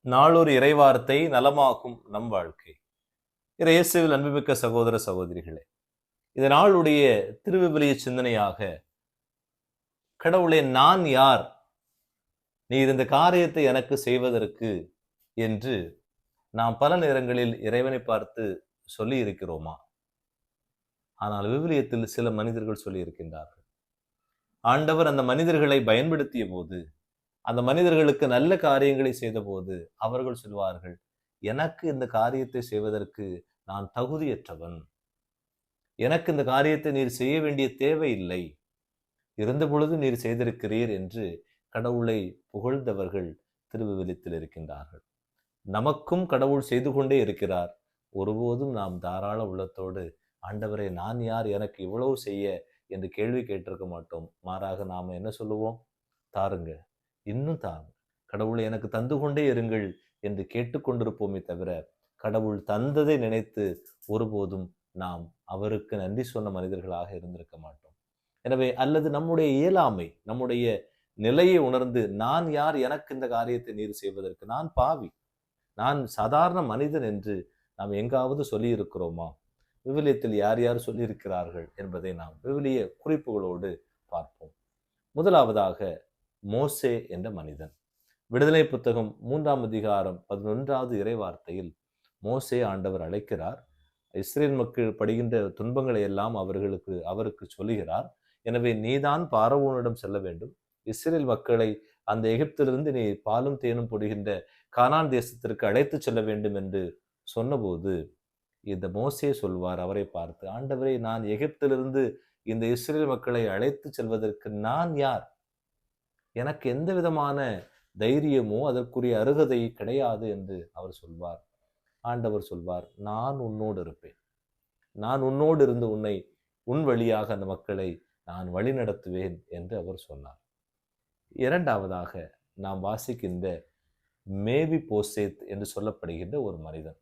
நாளொரு இறைவார்த்தை நலமாக்கும் நம் வாழ்க்கை. இயேசுவில் அன்புமிக்க சகோதர சகோதரிகளே, இந்த நாளுடைய திருவிவிலிய சிந்தனையாக, கடவுளே நான் யார், நீர் இந்த காரியத்தை எனக்கு செய்வதற்கு என்று நாம் பல நேரங்களில் இறைவனை பார்த்து சொல்லி இருக்கிறோமா? ஆனால் விவிலியத்தில் சில மனிதர்கள் சொல்லி இருக்கின்றார்கள். ஆண்டவர் அந்த மனிதர்களை பயன்படுத்திய போது, அந்த மனிதர்களுக்கு நல்ல காரியங்களை செய்த போது அவர்கள் சொல்வார்கள், எனக்கு இந்த காரியத்தை செய்வதற்கு நான் தகுதியற்றவன், எனக்கு இந்த காரியத்தை நீர் செய்ய வேண்டிய தேவையில்லை, இருந்த பொழுது நீர் செய்திருக்கிறீர் என்று கடவுளை புகழ்ந்தவர்கள் திருவிவிலியத்தில் இருக்கின்றார்கள். நமக்கும் கடவுள் செய்து கொண்டே இருக்கிறார். ஒருபோதும் நாம் தாராள உள்ளத்தோடு, ஆண்டவரே நான் யார், எனக்கு இவ்வளவு செய்ய என்று கேள்வி கேட்டிருக்க மாட்டோம். மாறாக நாம என்ன சொல்லுவோம்? தாருங்க, இன்னும் தாருங்க, கடவுளை எனக்கு தந்து கொண்டே இருங்கள் என்று கேட்டுக்கொண்டிருப்போமே தவிர, கடவுள் தந்ததை நினைத்து ஒருபோதும் நாம் அவருக்கு நன்றி சொன்ன மனிதர்களாக இருந்திருக்க மாட்டோம். எனவே அல்லது நம்முடைய இயலாமை, நம்முடைய நிலையை உணர்ந்து, நான் யார், எனக்கு இந்த காரியத்தை நீர் செய்வதற்கு, நான் பாவி, நான் சாதாரண மனிதன் என்று நாம் எங்காவது சொல்லி இருக்கிறோமா? விவிலியத்தில் யார் யார் சொல்லியிருக்கிறார்கள் என்பதை நாம் விவிலிய குறிப்புகளோடு பார்ப்போம். முதலாவதாக மோசே என்ற மனிதன். விடுதலை புத்தகம் 3ஆம் அதிகாரம் 11வது இறைவார்த்தையில் மோசே ஆண்டவர் அழைக்கிறார். இஸ்ரேல் மக்கள் படுகின்ற துன்பங்களை எல்லாம் அவருக்கு சொல்லுகிறார். எனவே நீதான் பார்வோனிடம் செல்ல வேண்டும், இஸ்ரேல் மக்களை அந்த எகிப்திலிருந்து நீ பாலும் தேனும் பொடுகின்ற கானான் தேசத்திற்கு அழைத்து செல்ல வேண்டும் என்று சொன்னபோது, இந்த மோசே சொல்வார் அவரை பார்த்து, ஆண்டவரே, நான் எகிப்திலிருந்து இந்த இஸ்ரேல் மக்களை அழைத்து செல்வதற்கு நான் யார்? எனக்கு எந்த விதமான தைரியமோ அதற்குரிய அருகதை கிடையாது என்று அவர் சொல்வார். ஆண்டவர் சொல்வார், நான் உன்னோடு இருப்பேன், நான் உன்னோடு இருந்து உன் வழியாக அந்த மக்களை நான் வழி நடத்துவேன் என்று அவர் சொன்னார். இரண்டாவதாக நாம் வாசிக்கின்ற மேவி போசேத் என்று சொல்லப்படுகின்ற ஒரு மனிதன்.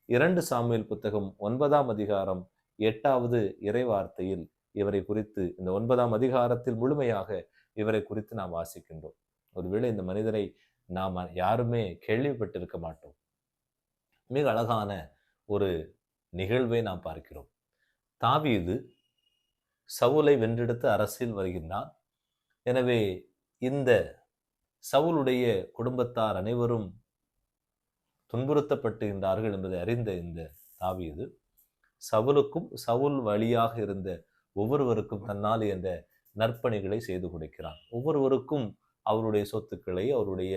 2 சாமுவேல் புத்தகம் 9ஆம் அதிகாரம் 8வது இறைவார்த்தையில் இவரை குறித்து, இந்த 9ஆம் அதிகாரத்தில் முழுமையாக இவரை குறித்து நாம் வாசிக்கின்றோம். ஒருவேளை இந்த மனிதரை நாம் யாருமே கேள்விப்பட்டிருக்க மாட்டோம். மிக அழகான ஒரு நிகழ்வை நாம் பார்க்கிறோம். தாவீது சவுலை வென்றெடுத்து அரசில் வருகின்றான். எனவே இந்த சவுலுடைய குடும்பத்தார் அனைவரும் துன்புறுத்தப்பட்டுகின்றார்கள் என்பதை அறிந்த இந்த தாவீது சவுலுக்கும் சவுல் வழியாக இருந்த ஒவ்வொருவருக்கும் தன்னால் என்ற நற்பணிகளை செய்து கொடுக்கிறான். ஒவ்வொருவருக்கும் அவருடைய சொத்துக்களை, அவருடைய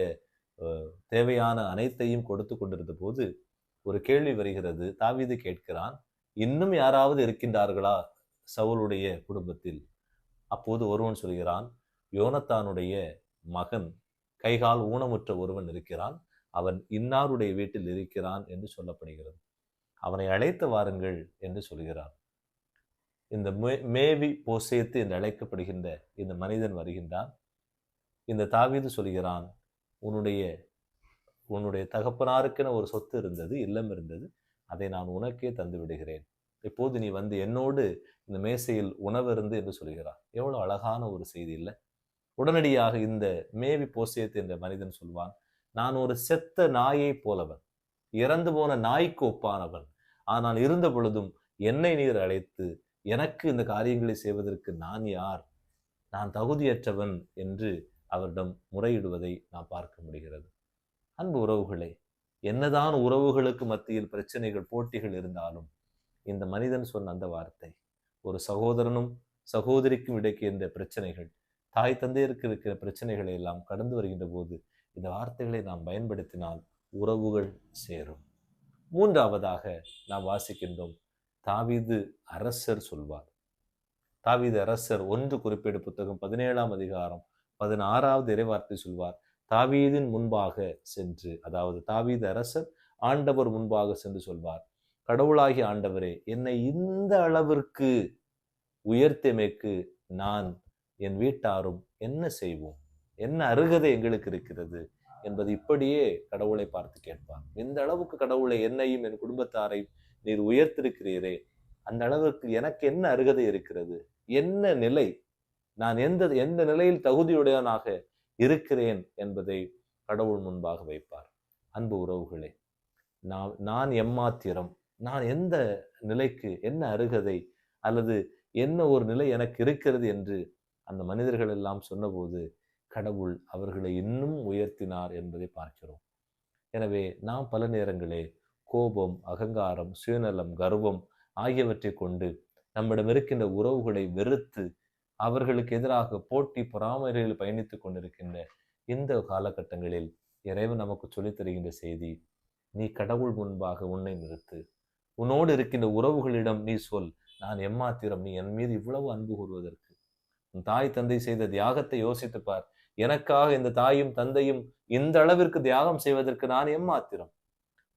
தேவையான அனைத்தையும் கொடுத்து கொண்டிருந்த போது ஒரு கேள்வி வருகிறது. தாவீது கேட்கிறான், இன்னும் யாராவது இருக்கின்றார்களா சவுலுடைய குடும்பத்தில்? அப்போது ஒருவன் சொல்கிறான், யோனத்தானுடைய மகன், கைகால் ஊனமுற்ற ஒருவன் இருக்கிறான், அவன் இன்னாருடைய வீட்டில் இருக்கிறான் என்று சொல்லப்படுகிறது, அவனை அழைத்து வாருங்கள் என்று சொல்கிறார். இந்த மேவி போசேத்து என்று அழைக்கப்படுகின்ற இந்த மனிதன் வருகின்றான். இந்த தாவீது சொல்கிறான், உன்னுடைய தகப்பனாருக்கென ஒரு சொத்து இருந்தது, இல்லம் இருந்தது, அதை நான் உனக்கே தந்து விடுகிறேன், இப்போது நீ வந்து என்னோடு இந்த மேசையில் உணவருந்து என்று சொல்கிறார். எவ்வளவு அழகான ஒரு செய்தி இல்லை? உடனடியாக இந்த மேவி போசேத்து என்ற மனிதன் சொல்வான், நான் ஒரு செத்த நாயை போலவன், இறந்து போன நாய்க்கு ஒப்பானவன், ஆனால் இருந்த பொழுதும் என்னை நீர் அழைத்து எனக்கு இந்த காரியங்களை செய்வதற்கு நான் யார், நான் தகுதியற்றவன் என்று அவரிடம் முறையிடுவதை நாம் பார்க்க முடிகிறது. அன்பு உறவுகளே, என்னதான் உறவுகளுக்கு மத்தியில் பிரச்சனைகள், போட்டிகள் இருந்தாலும் இந்த மனிதன் சொன்ன அந்த வார்த்தை, ஒரு சகோதரனும் சகோதரிக்கும் இடைக்கின்ற பிரச்சனைகள், தாய் தந்தையருக்கு இருக்கிற பிரச்சனைகளை எல்லாம் கடந்து வருகின்ற போது இந்த வார்த்தைகளை நாம் பயன்படுத்தினால் உறவுகள் சேரும். மூன்றாவதாக நாம் வாசிக்கின்றோம், தாவீது அரசர் சொல்வார். தாவீது அரசர் 1 குறிப்பேடு புத்தகம் 17ஆம் அதிகாரம் 16வது இறைவார்த்தை சொல்வார், தாவீதின் முன்பாக சென்று, அதாவது தாவீது அரசர் ஆண்டவர் முன்பாக சென்று சொல்வார், கடவுளாகிய ஆண்டவரே, என்னை இந்த அளவிற்கு உயர்த்தமைக்கு நான் என் வீட்டாரும் என்ன செய்வோம், என்ன அருகதை எங்களுக்கு இருக்கிறது என்பது இப்படியே கடவுளை பார்த்து கேட்பார். இந்த அளவுக்கு கடவுளை, என்னையும் என் குடும்பத்தாரை நீர் உயர்த்திருக்கிறீரே, அந்த அளவுக்கு எனக்கு என்ன அருகதை இருக்கிறது, என்ன நிலை, நான் எந்த நிலையில் தகுதியுடையவனாக இருக்கிறேன் என்பதை கடவுள் முன்பாக வைப்பார். அன்பு உறவுகளே, நான் எம்மாத்திரம், நான் எந்த நிலைக்கு என்ன அருகதை அல்லது என்ன ஒரு நிலை எனக்கு இருக்கிறது என்று அந்த மனிதர்கள் எல்லாம் சொன்னபோது கடவுள் அவர்களை இன்னும் உயர்த்தினார் என்பதை பார்க்கிறோம். எனவே நாம் பல நேரங்களே கோபம், அகங்காரம், சுயநலம், கர்வம் ஆகியவற்றை கொண்டு நம்மிடம் இருக்கின்ற உறவுகளை வெறுத்து அவர்களுக்கு எதிராக போட்டி பொறாமைகளில் பயணித்துக் கொண்டிருக்கின்ற இந்த காலகட்டங்களில் இறைவன் நமக்கு சொல்லித் தருகின்ற செய்தி, நீ கடவுள் முன்பாக உன்னை நிறுத்து. உன்னோடு இருக்கின்ற உறவுகளிடம் நீ சொல், நான் எம்மாத்திரம், நீ என் மீது இவ்வளவு அன்பு கூறுவதற்கு. உன் தாய் தந்தை செய்த தியாகத்தை யோசித்து பார். எனக்காக இந்த தாயும் தந்தையும் இந்த அளவிற்கு தியாகம் செய்வதற்கு நான் எம்மாத்திரம்.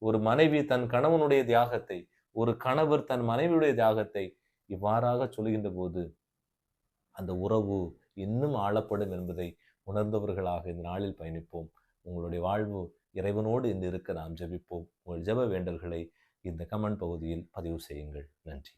ஒரு மனைவி தன் கணவனுடைய தியாகத்தை, ஒரு கணவர் தன் மனைவியுடைய தியாகத்தை இவ்வாறாக சொல்கின்ற போது அந்த உறவு இன்னும் ஆழப்படும் என்பதை உணர்ந்தவர்களாக இந்த நாளில் பயணிப்போம். உங்களுடைய வாழ்வு இறைவனோடு இன்று இருக்க நாம் ஜெபிப்போம். உங்கள் ஜெப வேண்டல்களை இந்த கமெண்ட் பகுதியில் பதிவு செய்யுங்கள். நன்றி.